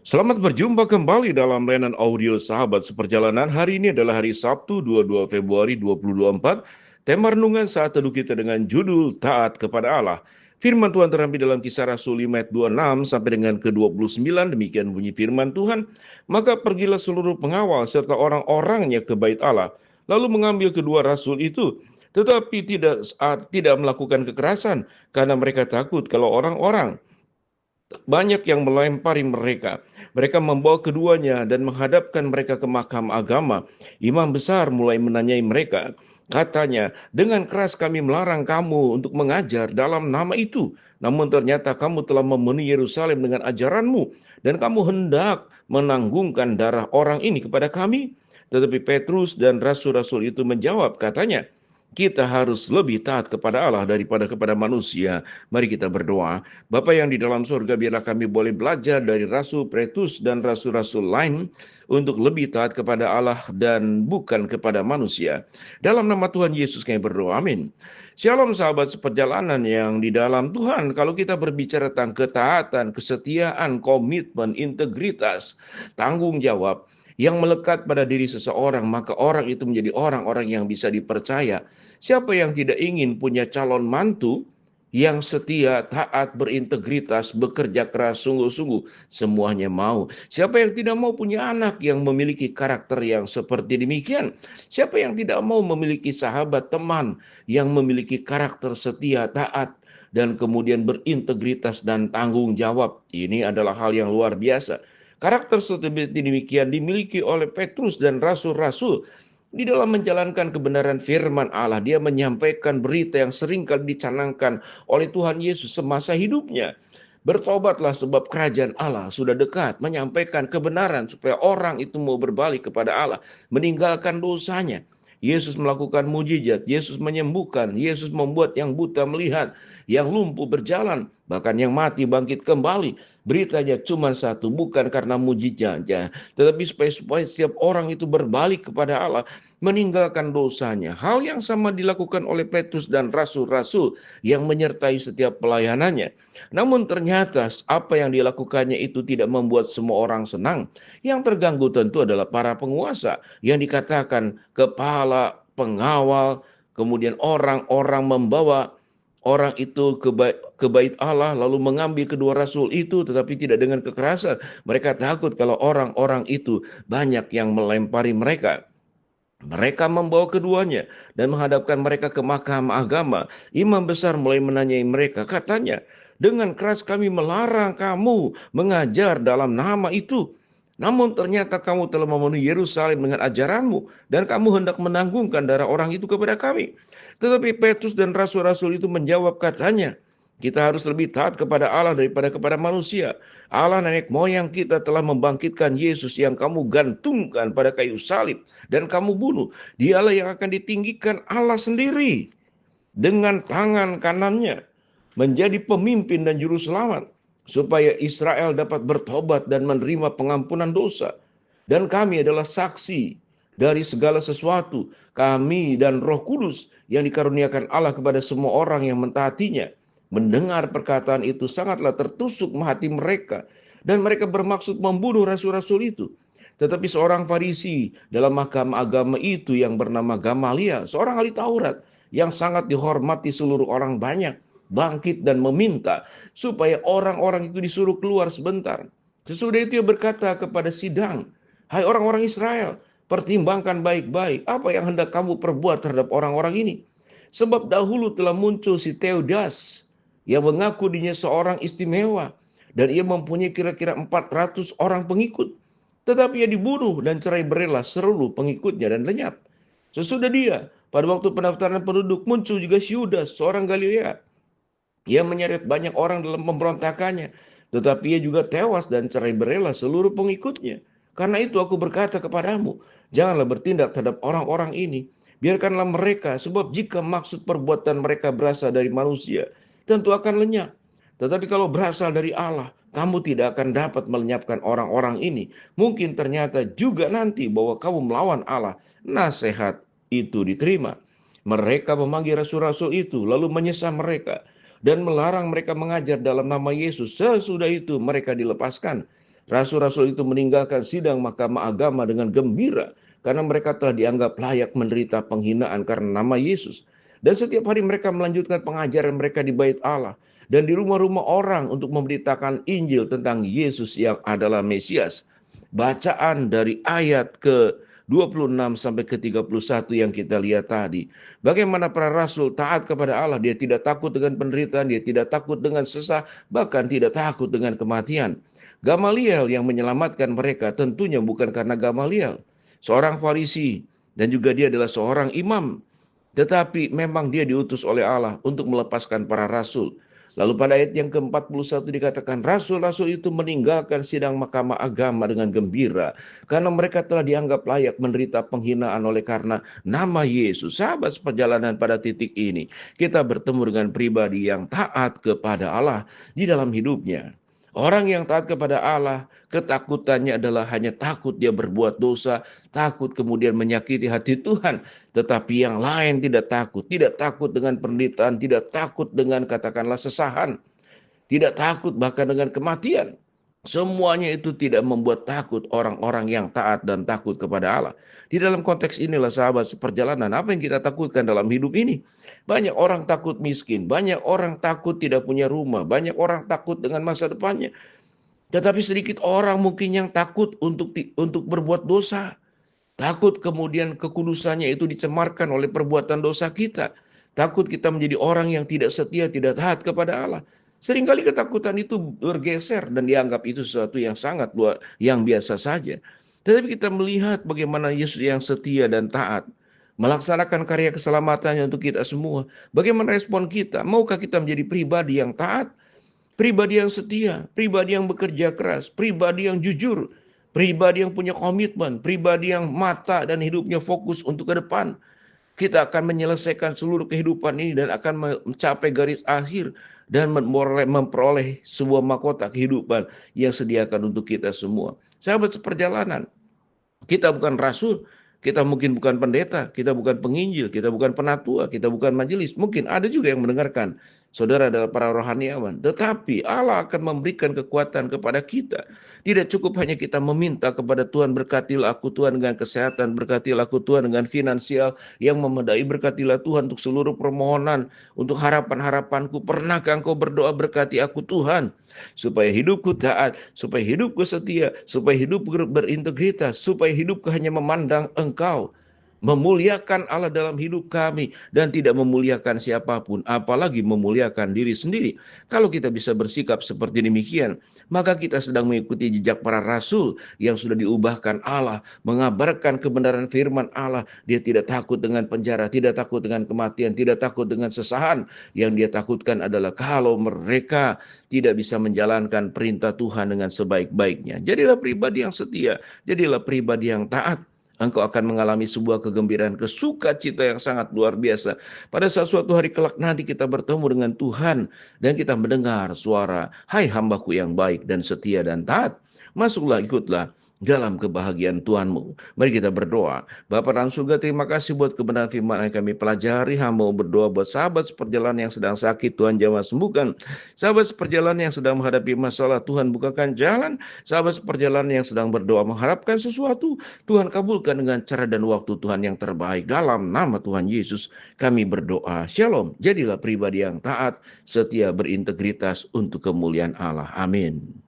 Selamat berjumpa kembali dalam layanan audio Sahabat Seperjalanan. Hari ini adalah hari Sabtu 22 Februari 2024. Tema renungan saat teduh kita dengan judul Taat kepada Allah. Firman Tuhan terambil dalam Kisah Rasul 5 ayat 26 sampai dengan ke-29. Demikian bunyi firman Tuhan. Maka pergilah seluruh pengawal serta orang-orangnya ke bait Allah, lalu mengambil kedua rasul itu. Tetapi tidak melakukan kekerasan, karena mereka takut kalau orang-orang banyak yang melempari mereka. Mereka membawa keduanya dan menghadapkan mereka ke mahkamah agama. Imam besar mulai menanyai mereka. Katanya, dengan keras kami melarang kamu untuk mengajar dalam nama itu. Namun ternyata kamu telah memenuhi Yerusalem dengan ajaranmu. Dan kamu hendak menanggungkan darah orang ini kepada kami. Tetapi Petrus dan rasul-rasul itu menjawab, katanya, kita harus lebih taat kepada Allah daripada kepada manusia. Mari kita berdoa. Bapa yang di dalam surga, biarlah kami boleh belajar dari Rasul Petrus dan rasul-rasul lain untuk lebih taat kepada Allah dan bukan kepada manusia. Dalam nama Tuhan Yesus kami berdoa. Amin. Shalom sahabat seperjalanan yang di dalam Tuhan. Kalau kita berbicara tentang ketaatan, kesetiaan, komitmen, integritas, tanggung jawab yang melekat pada diri seseorang, maka orang itu menjadi orang-orang yang bisa dipercaya. Siapa yang tidak ingin punya calon mantu yang setia, taat, berintegritas, bekerja keras, sungguh-sungguh, semuanya mau. Siapa yang tidak mau punya anak yang memiliki karakter yang seperti demikian? Siapa yang tidak mau memiliki sahabat, teman yang memiliki karakter setia, taat, dan kemudian berintegritas dan tanggung jawab? Ini adalah hal yang luar biasa. Karakter seperti demikian dimiliki oleh Petrus dan rasul-rasul di dalam menjalankan kebenaran firman Allah. Dia menyampaikan berita yang seringkali dicanangkan oleh Tuhan Yesus semasa hidupnya. Bertobatlah sebab kerajaan Allah sudah dekat. Menyampaikan kebenaran supaya orang itu mau berbalik kepada Allah, meninggalkan dosanya. Yesus melakukan mujizat, Yesus menyembuhkan, Yesus membuat yang buta melihat, yang lumpuh berjalan, bahkan yang mati bangkit kembali. Beritanya cuma satu, bukan karena mujizatnya, tetapi supaya setiap orang itu berbalik kepada Allah, meninggalkan dosanya. Hal yang sama dilakukan oleh Petrus dan rasul-rasul yang menyertai setiap pelayanannya. Namun ternyata apa yang dilakukannya itu tidak membuat semua orang senang. Yang terganggu tentu adalah para penguasa yang dikatakan kepala, pengawal, kemudian orang-orang membawa orang itu ke bait Allah lalu mengambil kedua rasul itu, tetapi tidak dengan kekerasan. Mereka takut kalau orang-orang itu banyak yang melempari mereka. Mereka membawa keduanya dan menghadapkan mereka ke mahkamah agama. Imam besar mulai menanyai mereka, katanya, dengan keras kami melarang kamu mengajar dalam nama itu. Namun ternyata kamu telah memenuhi Yerusalem dengan ajaranmu dan kamu hendak menanggungkan darah orang itu kepada kami. Tetapi Petrus dan rasul-rasul itu menjawab, katanya, kita harus lebih taat kepada Allah daripada kepada manusia. Allah nenek moyang kita telah membangkitkan Yesus yang kamu gantungkan pada kayu salib dan kamu bunuh. Dialah yang akan ditinggikan Allah sendiri dengan tangan kanannya menjadi pemimpin dan juru selamat, supaya Israel dapat bertobat dan menerima pengampunan dosa. Dan kami adalah saksi dari segala sesuatu, kami dan Roh Kudus yang dikaruniakan Allah kepada semua orang yang mentaatinya. Mendengar perkataan itu sangatlah tertusuk hati mereka, dan mereka bermaksud membunuh rasul-rasul itu. Tetapi seorang Farisi dalam mahkamah agama itu yang bernama Gamaliel, seorang ahli Taurat yang sangat dihormati seluruh orang banyak, bangkit dan meminta supaya orang-orang itu disuruh keluar sebentar. Sesudah itu ia berkata kepada sidang, hai orang-orang Israel, pertimbangkan baik-baik apa yang hendak kamu perbuat terhadap orang-orang ini. Sebab dahulu telah muncul si Teudas yang mengaku dirinya seorang istimewa dan ia mempunyai kira-kira 400 orang pengikut. Tetapi ia dibunuh dan cerai berailah seluruh pengikutnya dan lenyap. Sesudah dia, pada waktu pendaftaran penduduk muncul juga Yudas, seorang Galilea. Ia menyeret banyak orang dalam pemberontakannya, tetapi ia juga tewas dan cerai berailah seluruh pengikutnya. Karena itu aku berkata kepadamu, janganlah bertindak terhadap orang-orang ini. Biarkanlah mereka, sebab jika maksud perbuatan mereka berasal dari manusia, tentu akan lenyap. Tetapi kalau berasal dari Allah, kamu tidak akan dapat melenyapkan orang-orang ini. Mungkin ternyata juga nanti bahwa kamu melawan Allah. Nasihat itu diterima. Mereka memanggil rasul-rasul itu, lalu menyesah mereka dan melarang mereka mengajar dalam nama Yesus. Sesudah itu mereka dilepaskan. Rasul-rasul itu meninggalkan sidang mahkamah agama dengan gembira karena mereka telah dianggap layak menderita penghinaan karena nama Yesus. Dan setiap hari mereka melanjutkan pengajaran mereka di bait Allah dan di rumah-rumah orang untuk memberitakan Injil tentang Yesus yang adalah Mesias. Bacaan dari ayat ke 26 sampai ke 31 yang kita lihat tadi. Bagaimana para rasul taat kepada Allah, dia tidak takut dengan penderitaan, dia tidak takut dengan sesah, bahkan tidak takut dengan kematian. Gamaliel yang menyelamatkan mereka tentunya bukan karena Gamaliel, seorang Farisi, dan juga dia adalah seorang imam. Tetapi memang dia diutus oleh Allah untuk melepaskan para rasul. Lalu pada ayat yang ke-41 dikatakan, rasul-rasul itu meninggalkan sidang mahkamah agama dengan gembira, karena mereka telah dianggap layak menderita penghinaan oleh karena nama Yesus. Sahabat seperjalanan pada titik ini, kita bertemu dengan pribadi yang taat kepada Allah di dalam hidupnya. Orang yang taat kepada Allah, ketakutannya adalah hanya takut dia berbuat dosa, takut kemudian menyakiti hati Tuhan. Tetapi yang lain tidak takut dengan penderitaan, tidak takut dengan katakanlah sesahan, tidak takut bahkan dengan kematian. Semuanya itu tidak membuat takut orang-orang yang taat dan takut kepada Allah. Di dalam konteks inilah sahabat seperjalanan, apa yang kita takutkan dalam hidup ini? Banyak orang takut miskin, banyak orang takut tidak punya rumah, banyak orang takut dengan masa depannya. Tetapi sedikit orang mungkin yang takut untuk berbuat dosa. Takut kemudian kekudusannya itu dicemarkan oleh perbuatan dosa kita. Takut kita menjadi orang yang tidak setia, tidak taat kepada Allah. Seringkali ketakutan itu bergeser dan dianggap itu sesuatu yang sangat yang biasa saja. Tetapi kita melihat bagaimana Yesus yang setia dan taat melaksanakan karya keselamatannya untuk kita semua. Bagaimana respon kita? Maukah kita menjadi pribadi yang taat? Pribadi yang setia, pribadi yang bekerja keras, pribadi yang jujur, pribadi yang punya komitmen, pribadi yang mata dan hidupnya fokus untuk ke depan. Kita akan menyelesaikan seluruh kehidupan ini dan akan mencapai garis akhir dan memperoleh sebuah mahkota kehidupan yang sediakan untuk kita semua. Sahabat seperjalanan, kita bukan rasul, kita mungkin bukan pendeta, kita bukan penginjil, kita bukan penatua, kita bukan majelis. Mungkin ada juga yang mendengarkan. Saudara adalah para rohaniawan. Tetapi Allah akan memberikan kekuatan kepada kita. Tidak cukup hanya kita meminta kepada Tuhan, berkatilah aku Tuhan dengan kesehatan, berkatilah aku Tuhan dengan finansial yang memadai, berkatilah Tuhan untuk seluruh permohonan, untuk harapan-harapanku. Pernahkah engkau berdoa berkati aku Tuhan? Supaya hidupku taat, supaya hidupku setia, supaya hidupku berintegritas, supaya hidupku hanya memandang Engkau, memuliakan Allah dalam hidup kami dan tidak memuliakan siapapun, apalagi memuliakan diri sendiri. Kalau kita bisa bersikap seperti demikian, maka kita sedang mengikuti jejak para rasul yang sudah diubahkan Allah, mengabarkan kebenaran firman Allah. Dia tidak takut dengan penjara, tidak takut dengan kematian, tidak takut dengan sesahan. Yang dia takutkan adalah kalau mereka tidak bisa menjalankan perintah Tuhan dengan sebaik-baiknya. Jadilah pribadi yang setia, jadilah pribadi yang taat. Engkau akan mengalami sebuah kegembiraan, kesukacita yang sangat luar biasa. Pada saat suatu hari kelak nanti kita bertemu dengan Tuhan dan kita mendengar suara, hai hambaku yang baik dan setia dan taat, masuklah ikutlah dalam kebahagiaan Tuhanmu. Mari kita berdoa. Bapa dalam surga, terima kasih buat kebenaran firman yang kami pelajari. Hamba mau berdoa buat sahabat seperjalanan yang sedang sakit, Tuhan jamah sembuhkan. Sahabat seperjalanan yang sedang menghadapi masalah, Tuhan bukakan jalan. Sahabat seperjalanan yang sedang berdoa mengharapkan sesuatu, Tuhan kabulkan dengan cara dan waktu Tuhan yang terbaik. Dalam nama Tuhan Yesus kami berdoa. Shalom. Jadilah pribadi yang taat, setia, berintegritas untuk kemuliaan Allah. Amin.